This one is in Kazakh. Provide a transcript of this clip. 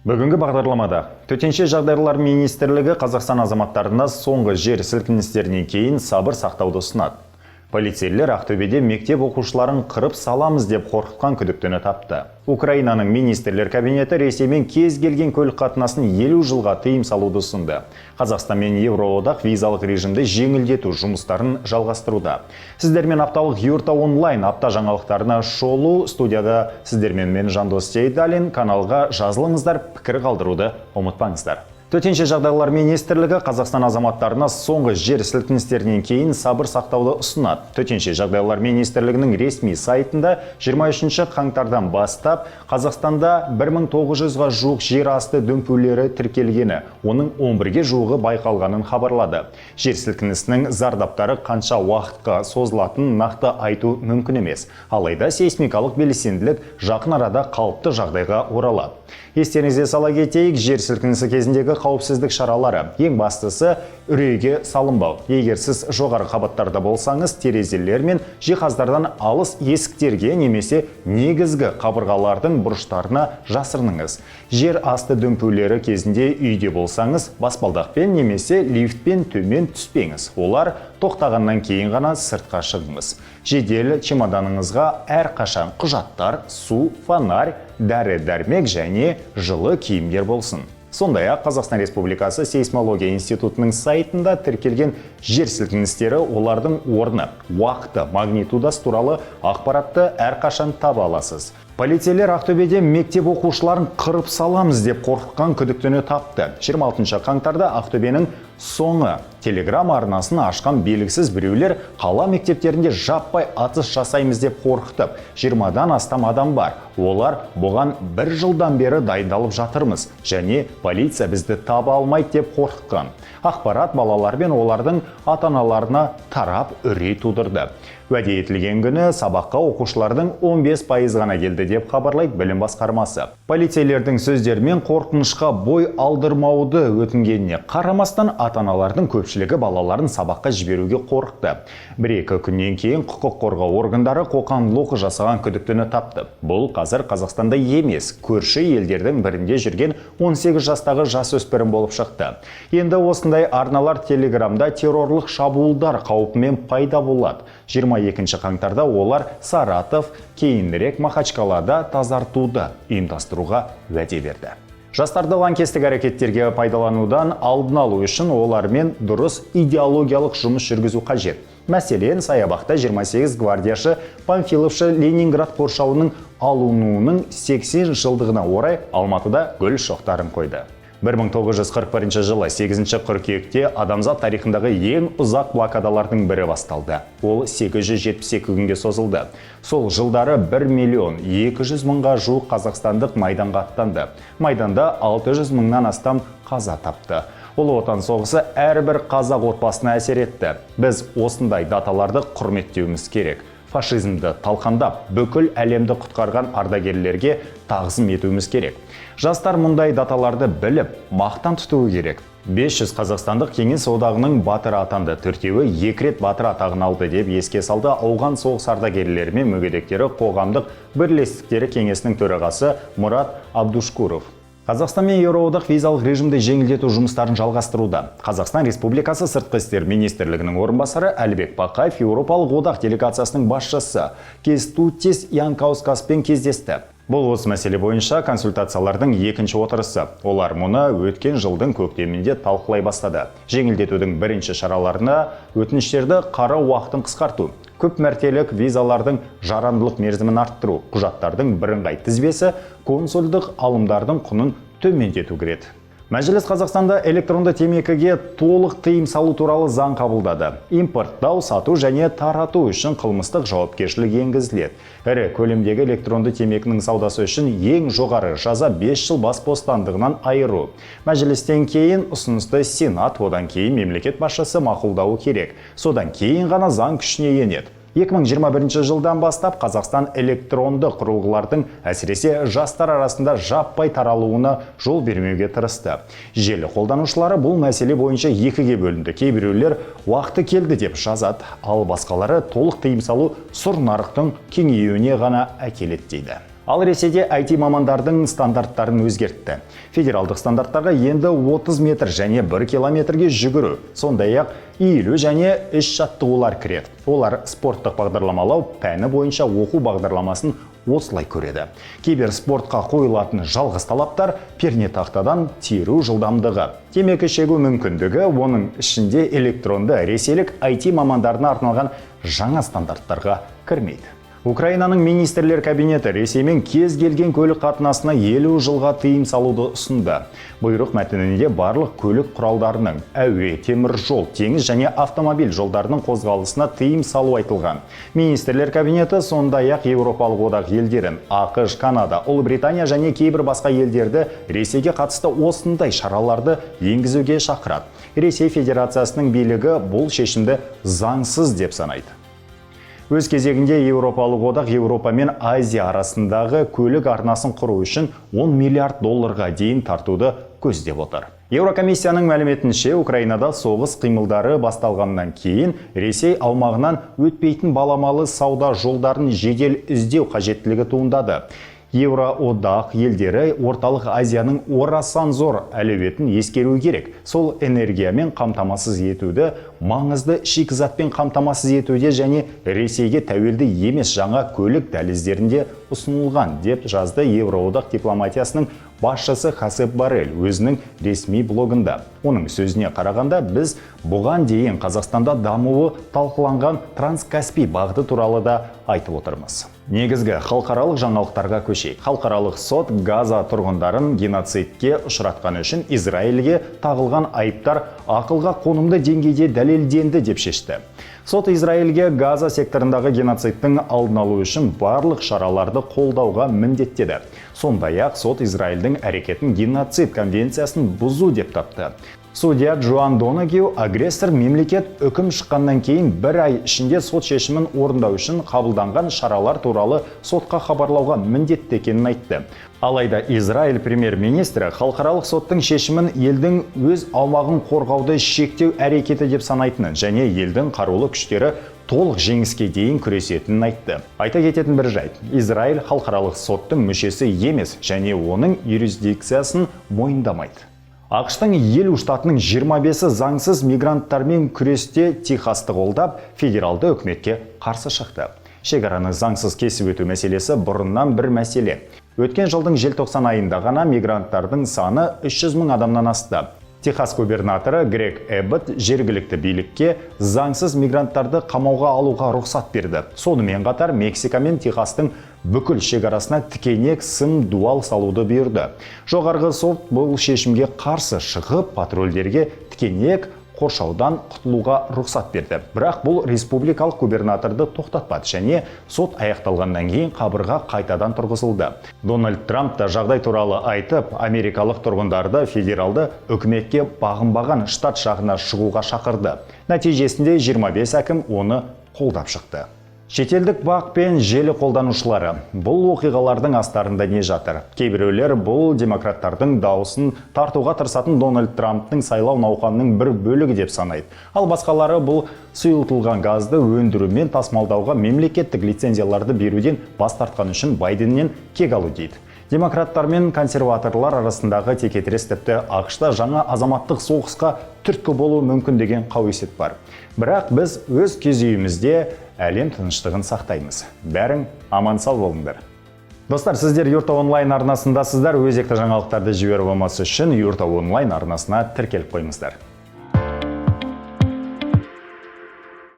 Бүгінгі бағдарламада Төтенше жағдайлар министрлігі Қазақстан азаматтарына соңғы жер сілкіністерінен кейін сабыр сақтауды ұсынады. Полицейлер Ақтөбеде мектеп оқушыларын қырып саламыз деп қорқытқан күдіктіні тапты. Украинаның министрлер кабинеті Ресеймен кез келген көлік қатынасын 50 жылға тыйым салуды ұсынды. Қазақстан мен Евроодақ визалық режимді жеңілдету жұмыстарын жалғастыруда. Сіздермен апталық Юрта онлайн апта жаңалықтарына шолу. Студияда сіздермен мен Жандос Сейдалин. Каналға жазылыңыздар, пікір қалдыруды ұмытпаңыздар. Төтенше жағдайлар министрлігі Қазақстан азаматтарына соңғы жер сілкіністерінен кейін сабыр сақтауды ұсынады. Төтенше жағдайлар министрлігінің ресми сайтында 23 қаңтардан бастап Қазақстанда 1900-ға жуық жер асты дүмпулері тіркелгені, оның 11-ге жуығы байқалғанын хабарлады. Жер сілкінісінің зардаптары қанша уақытқа созылатынын нақты айту мүмкін емес. Алайда сейсмикалық белсенділік жақын арада қалыпты жағдайға оралады. Естеріңізге сала кетейік, жер сілкінісі кезіндегі қауіпсіздік шаралары. Ең бастысы үрейге салынбау. Егер сіз жоғары қабаттарда болсаңыз, терезелер мен жиһаздардан алыс есіктерге немесе негізгі қабырғалардың бұрыштарына жасырыныңыз. Жер асты дүмпулері кезінде үйде болсаңыз, баспалдақпен немесе лифтпен төмен түспеңіз. Олар тоқтағаннан кейін ғана сыртқа шығыңыз. Жедел чемоданыңызға әрқашан құжаттар, су, фонарь, дәрі-дәрмек және жылы киімдер болсын. Сондай-ақ Қазақстан Республикасы сейсмология институтының сайтында тіркелген жер сілкіністері, олардың орны, уақыты, магнитудасы туралы ақпаратты әрқашан таба аласыз. Полицейлер Ақтөбеде мектеп оқушыларын қырып саламыз деп қорқытқан күдіктіні тапты. 26 қаңтарда Ақтөбенің соңы телеграм арнасын ашқан белгісіз біреулер қала мектептерінде жаппай атыс жасаймыз деп қорқытып, 20-дан астам адам бар. Олар бұған 1 жылдан бері дайындалып жатырмыз және полиция бізді таба алмайды деп қорқытқан. Ақпарат балалар мен олардың ата-аналарына тарап үрей тудырды. Уәде етілген күні сабаққа оқушылардың 15% ғана келді деп хабарлайды білім басқармасы. Полицейлердің сөздерімен қорқынышқа бой алдырмауды өтінгеніне қарамастан ата-аналардың көпшілігі балаларын сабаққа жіберуге қорықты. 1-2 күннен кейін құқық қорғау органдары қоқан-лоққы жасаған күдіктіні тапты. Бұл қазір Қазақстанда емес, көрші елдердің бірінде жүрген 18 жастағы жасөспірім болып шықты. Енді осындай арналар телеграмда террорлық шабуылдар қаупімен пайда болады. 22 қаңтарда олар Саратов, кейінірек Махачкалада тазартуды ұйымдастыруға уәде берді. Жастарды лаңкестік әрекеттерге пайдаланудан алдын алу үшін олармен дұрыс идеологиялық жұмыс жүргізу қажет. Мәселен, саябақта 28 гвардияшы Панфиловшы Ленинград қоршауының алынуының 80 жылдығына орай Алматыда гүл шоқтарын қойды. 1941 жылы 8 қыркүйекте адамзат тарихындағы ең ұзақ блокадалардың бірі басталды. Ол 872 күнге созылды. Сол жылдары 1.200.000-ға жуық қазақстандық майданға аттанды. Майданда 600.000-нан астам қаза тапты. Ұлы отан соғысы әрбір қазақ отбасына әсер етті. Біз осындай даталарды құрметтеуіміз керек. Фашизмді талқандап, бүкіл әлемді құтқарған ардагерлерге тағзым етуіміз керек. Жастар мұндай даталарды біліп, мақтан тұтуы керек. 500 қазақстандық Кеңес одағының батыры атанды. 4-еуі 2 рет батыр атағын алды деп еске салды ауған соғыс ардагерлері мен мүгедектері қоғамдық бірлестіктері кеңесінің төрағасы Мұрат Абдушкуров. Қазақстан мен Евроодақ визалық режимді жеңілдету жұмыстарын жалғастыруда. Қазақстан Республикасы Сыртқы істер министрлігінің орынбасары Әлібек Бақаев Еуропалық одақ делегациясының басшысы Кестутис Янкаускаспен кездесті. Бұл осы мәселе бойынша консультациялардың екінші отырысы. Олар мұны өткен жылдың көктемінде талқылай бастады. Жеңілдетудің бірінші шараларына өтініштерді қарау уақытын қысқарту, көп мәртелік визалардың жарамдылық мерзімін арттыру, құжаттардың бірыңғай тізбесі, консулдық алымдардың құнын төмендету кіреді. Мәжіліс Қазақстанда электронды темекіге толық тыйым салу туралы заң қабылдады. Импорттау, сату және тарату үшін қылмыстық жауапкершілік енгізіледі. Ірі көлемдегі электронды темекінің саудасы үшін ең жоғары жаза 5 жыл бас бостандығынан айыру. Мәжілістен кейін ұсынысты Сенат, одан кейін мемлекет басшысы мақұлдауы керек. Содан кейін ғана заң күшіне енеді. 2021 жылдан бастап Қазақстан электронды құрылғылардың әсіресе жастар арасында жаппай таралуына жол бермеуге тырысты. Желі қолданушылары бұл мәселе бойынша екіге бөлінді. Кейбіреулер уақыты келді деп жазады, ал басқалары толық тыйым салу сұр нарықтың кеңеюіне ғана әкеледі дейді. Ал Ресейде IT мамандардың стандарттарын өзгертті. Федералдық стандарттарға енді 30 метр және 1 километрге жүгіру, сондай-ақ иілу және іс жаттығулар кіреді. Олар спорттық бағдарламалау пәні бойынша оқу бағдарламасын осылай көреді. Кейбір спортқа қойылатын жалғыз талаптар пернетақтадан теру жылдамдығы, темекі шегу мүмкіндігі, оның ішінде электронды ресейлік IT мамандарына арналған жаңа стандарттарға кірмейді. Украинаның министрлер кабинеті Ресеймен кез келген көлік қатынасына 50 жылға тыйым салуды ұсынды. Бұйрық мәтінінде барлық көлік құралдарының әуе, темір жол, теңіз және автомобиль жолдарының қозғалысына тыйым салу айтылған. Министрлер кабинеті сондай-ақ Еуропалық одақ елдерін, ақш, Канада, Ұлыбритания және кейбір басқа елдерді Ресейге қатысты осындай шараларды енгізуге шақырады. Ресей Федерациясының билігі бұл шешімді заңсыз деп санайды. Өз кезегінде Еуропалық одақ Еуропа мен Азия арасындағы көлік арнасын құру үшін 10 миллиард долларға дейін тартуды көздеп отыр. Еурокомиссияның мәліметінше, Украинада соғыс қимылдары басталғаннан кейін Ресей аумағынан өтпейтін баламалы сауда жолдарын жедел іздеу қажеттілігі туындады. Еуроодақ елдері орталық Азияның орасан зор әлеуетін ескеру керек. Сол энергиямен қамтамасыз етуді, маңызды шикізатпен қамтамасыз етуде және Ресейге тәуелді емес жаңа көлік дәліздерінде ұсынылған, деп жазды Еуроодақ дипломатиясының басшысы Хосеп Боррелл өзінің ресми блогында. Оның сөзіне қарағанда, біз бұған дейін Қазақстанда дамуы талқыланған Транскаспий бағыты туралы да айтып отырмыз. Негізгі халықаралық жаңалықтарға көшейік. Халықаралық сот Газа тұрғындарын геноцидке ұшыратқаны үшін Израильге тағылған айыптар ақылға қонымды деңгейде дәлелденді деп шешті. Сот Израильге Газа секторындағы геноцидтің алдын алу үшін барлық шараларды қолдауға міндеттеді. Сондай-ақ сот Израильдің әрекетін геноцид конвенциясын бұзу деп тапты. Судья Джоан Донагью агрессор мемлекет үкім шыққаннан кейін 1 ай ішінде сот шешімін орындау үшін қабылданған шаралар туралы сотқа хабарлауға міндетті екенін айтты. Алайда Израиль премьер-министрі халықаралық соттың шешімін елдің өз аумағын қорғауды шектеу әрекеті деп санайтынын және елдің қарулы күштері толық жеңіске дейін күресетінін айтты. Айта кететін бір жайт, Израиль халықаралық соттың мүшесі емес және оның юрисдикциясын мойындамайды. ақш-тың 50 штатының 25-і заңсыз мигранттармен күресте Техасты қолдап, федералды үкіметке қарсы шықты. Шекараны заңсыз кесіп өту мәселесі бұрыннан бір мәселе. Өткен жылдың желтоқсан айында ғана мигранттардың саны 300 мың адамнан асты. Техас губернаторы Грег Эббот жергілікті билікке заңсыз мигранттарды қамауға алуға рұқсат берді. Сонымен қатар Мексика мен Техастың бүкіл шекарасына тікенек сым дуал салуды бұйырды. Жоғарғы сот бұл шешімге қарсы шығып, патрульдерге тікенек қоршаудан құтылуға рұқсат берді. Бірақ бұл республикалық губернаторды тоқтатпады және сот аяқталғаннан кейін қабырға қайтадан тұрғызылды. Дональд Трамп та жағдай туралы айтып, америкалық тұрғындарды федералды үкіметке бағынбаған штат жағына шығуға шақырды. Нәтижесінде 25 әкім оны қолдап шықты. Шетелдік бақ пен желі қолданушылары бұл оқиғалардың астарында не жатыр? Кейбіреулер бұл демократтардың дауысын тартуға тырысатын Дональд Трамптың сайлау науқанының бір бөлігі деп санайды. Ал басқалары бұл сұйылтылған газды өндіру мен тасымалдауға мемлекеттік лицензияларды беруден бас тартқан үшін Байденнен кек алу дейді. Демократтар мен консерваторлар арасындағы текетірес тіпті ақш-та жаңа азаматтық соғысқа түрткі болуы мүмкін деген қауесет бар. Бірақ біз өз кезегімізде әлем тыныштығын сақтаймыз. Бәрің аман сау болыңдар. Достар, сіздер Юрта онлайн арнасындасыздар. Өзекті жаңалықтарды жіберіп алмас үшін Юрта онлайн арнасына тіркеліп қойыңыздар.